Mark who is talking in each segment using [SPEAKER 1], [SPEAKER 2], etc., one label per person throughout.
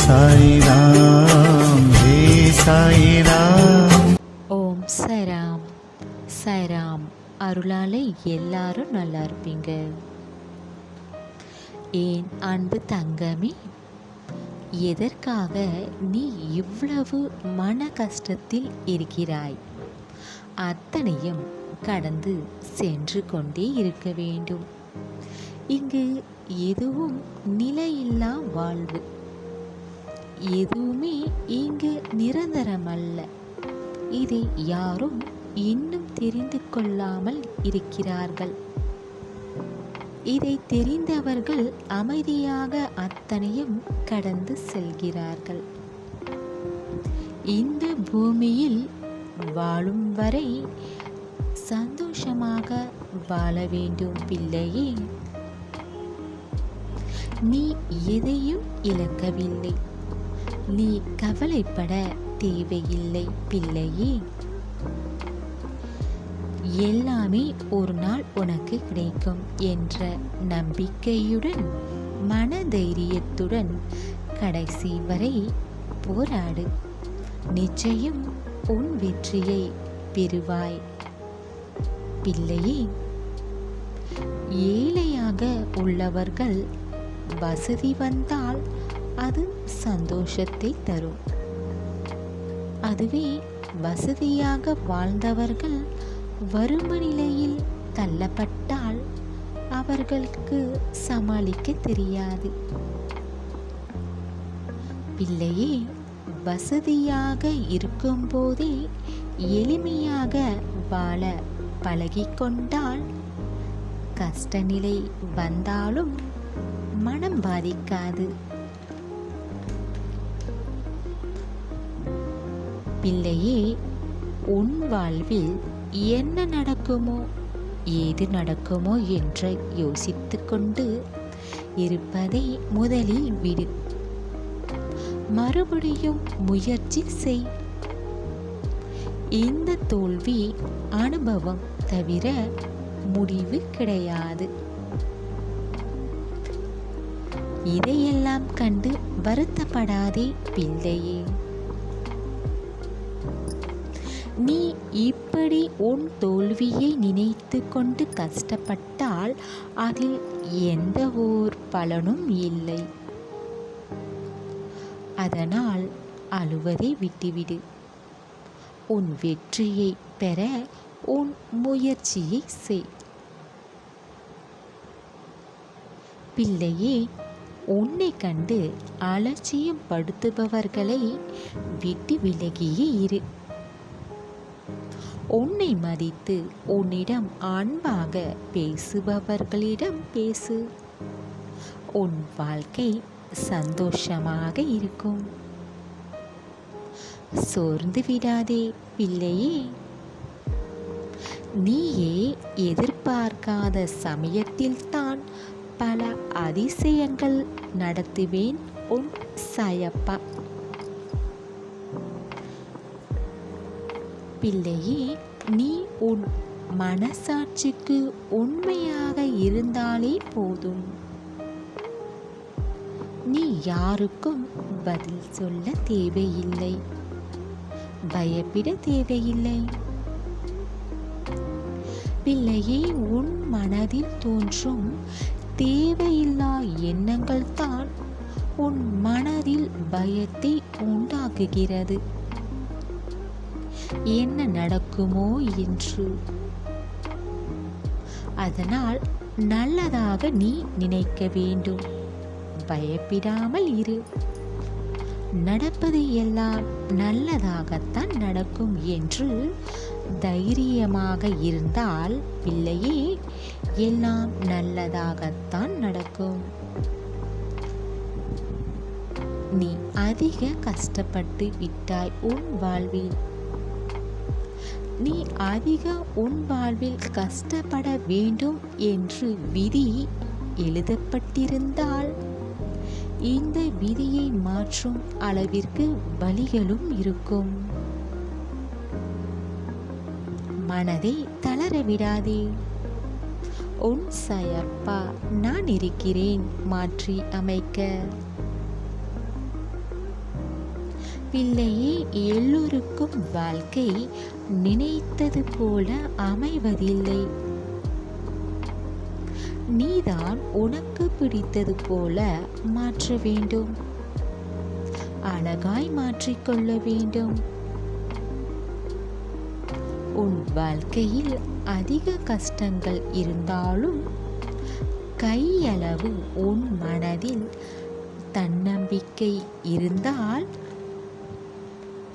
[SPEAKER 1] சாய்ராம் ஜெய் சாய்ராம்.
[SPEAKER 2] ஓம் சாய்ராம். சாய்ராம் அருளாலே எல்லாரும் நல்லா இருப்பீங்க. ஏன் அன்பு தங்கமே, எதற்காக நீ இவ்வளவு மன கஷ்டத்தில் இருக்கிறாய்? அத்தனையும் கடந்து சென்று கொண்டே இருக்க வேண்டும். இங்கு எதுவும் நிலையில்லா வாழ்வு, எதுவுமே இங்கு நிரந்தரமல்ல. இதை யாரும் இன்னும் தெரிந்து கொள்ளாமல் இருக்கிறார்கள். இதை தெரிந்தவர்கள் அமைதியாக அத்தனையும் கடந்து செல்கிறார்கள். இந்த பூமியில் வாழும் வரை சந்தோஷமாக வாழ வேண்டும் பிள்ளையே. நீ எதையும் இழக்கவில்லை. நீ கவலைப்பட தேவையில்லை பிள்ளையே. எல்லாமே ஒரு நாள் உனக்கு கிடைக்கும் என்ற நம்பிக்கையுடன், மன தைரியத்துடன் கடைசி வரை போராடு. நிச்சயம் உன் வெற்றியை பெறுவாய் பிள்ளையே. ஏழையாக உள்ளவர்கள் வசதி வந்தால் அது சந்தோஷத்தை தரும். அதுவே வசதியாக வாழ்ந்தவர்கள் வறுமை நிலையில் தள்ளப்பட்டால் அவர்களுக்கு சமாளிக்க தெரியாது. பிள்ளையே, வசதியாக இருக்கும்போதே எளிமையாக வாழ பழகிக்கொண்டால் கஷ்டநிலை வந்தாலும் மனம் பாதிக்காது. பிள்ளையே, உன் வாழ்வில் என்ன நடக்குமோ ஏது நடக்குமோ என்று யோசித்து கொண்டு இருப்பதை முதலில் விடு. மறுபடியும் முயற்சி செய். இந்த தோல்வி அனுபவம் தவிர முடிவு கிடையாது. இதையெல்லாம் கண்டு வருத்தப்படாதே பிள்ளையே. நீ இப்படி உன் தோல்வியை நினைத்து கொண்டு கஷ்டப்பட்டால் அதில் எந்த ஓர் பலனும் இல்லை. அதனால் அழுவதை விட்டுவிடு. உன் வெற்றியை பெற உன் முயற்சியை செய். பிள்ளையே, உன்னை கண்டு அலட்சியம் படுத்துபவர்களை விட்டு விலகியே இரு. உன்னை மதித்து உன்னிடம் அன்பாக பேசுபவர்களிடம் பேசு. உன் வாழ்க்கை சந்தோஷமாக இருக்கும். சோர்ந்து விடாதே பிள்ளையே. நீயே எதிர்பார்க்காத சமயத்தில்தான் பல அதிசயங்கள் நடத்துவேன் உன் சாயப்பா. பிள்ளையே, நீ உன் மனசாட்சிக்கு உண்மையாக இருந்தாலே போதும். நீ யாருக்கும் பதில் சொல்ல தேவையில்லை. பயப்பட தேவையில்லை. பிள்ளையே, உன் மனதில் தோன்றும் தேவையில்லா எண்ணங்கள் தான் உன் மனதில் பயத்தை உண்டாக்குகிறது. என்ன நடக்குமோ என்று. அதனால் நல்லதாக நீ நினைக்க வேண்டும். பயப்படாமல் இரு. நடப்பது எல்லாம் நல்லதாகத்தான் நடக்கும் என்று தைரியமாக இருந்தால் பிள்ளையே, எல்லாம் நல்லதாகத்தான் நடக்கும். நீ அதிக கஷ்டப்பட்டு விட்டாய் உன் வாழ்வில். நீ அதிக உன் வாழ்வில் கஷ்டப்பட வேண்டும் என்று விதி எழுதப்பட்டிருந்தால் இந்த விதியை மாற்றும் அளவிற்கு வழிகளும் இருக்கும். மனதை தளர விடாதே. உன் சாயப்பா நான் இருக்கிறேன் மாற்றி அமைக்க. பிள்ளையே, எல்லோருக்கும் வாழ்க்கை நினைத்தது போல அமைவதில்லை. நீதான் உனக்கு பிடித்தது போல மாற்ற வேண்டும். அழகாய் மாற்றிக்கொள்ள வேண்டும். உன் வாழ்க்கையில் அதிக கஷ்டங்கள் இருந்தாலும் கையளவு உன் மனதில் தன்னம்பிக்கை இருந்தால்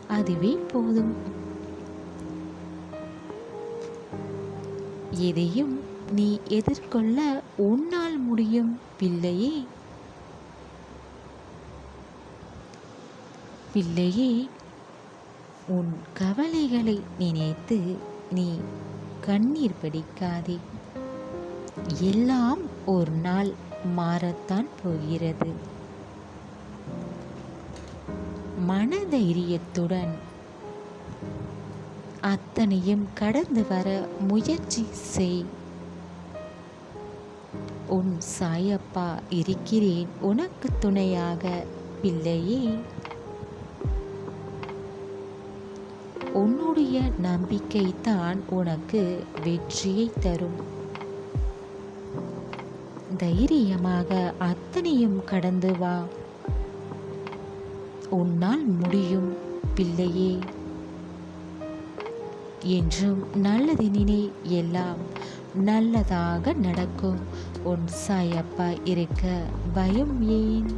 [SPEAKER 2] அதுவே போதும். எதையும் நீ எதிர்கொள்ள உன்னால் முடியும் பிள்ளையே. பிள்ளையே, உன் கவலைகளை நினைத்து நீ கண்ணீர் வடிக்காதே. எல்லாம் ஒரு நாள் மாறத்தான் போகிறது. மனதைரியத்துடன் அத்தனையும் கடந்து வர முயற்சி செய். உன் சாயப்பா இருக்கிறேன் உனக்கு துணையாக பிள்ளையே. உன்னுடைய நம்பிக்கை தான் உனக்கு வெற்றியை தரும். தைரியமாக அத்தனையும் கடந்து வா. உன்னால் முடியும் பிள்ளையே. என்றும் நல்லது நினை, எல்லாம் நல்லதாக நடக்கும். உன் சாயப்பா இருக்க பயம் ஏன்?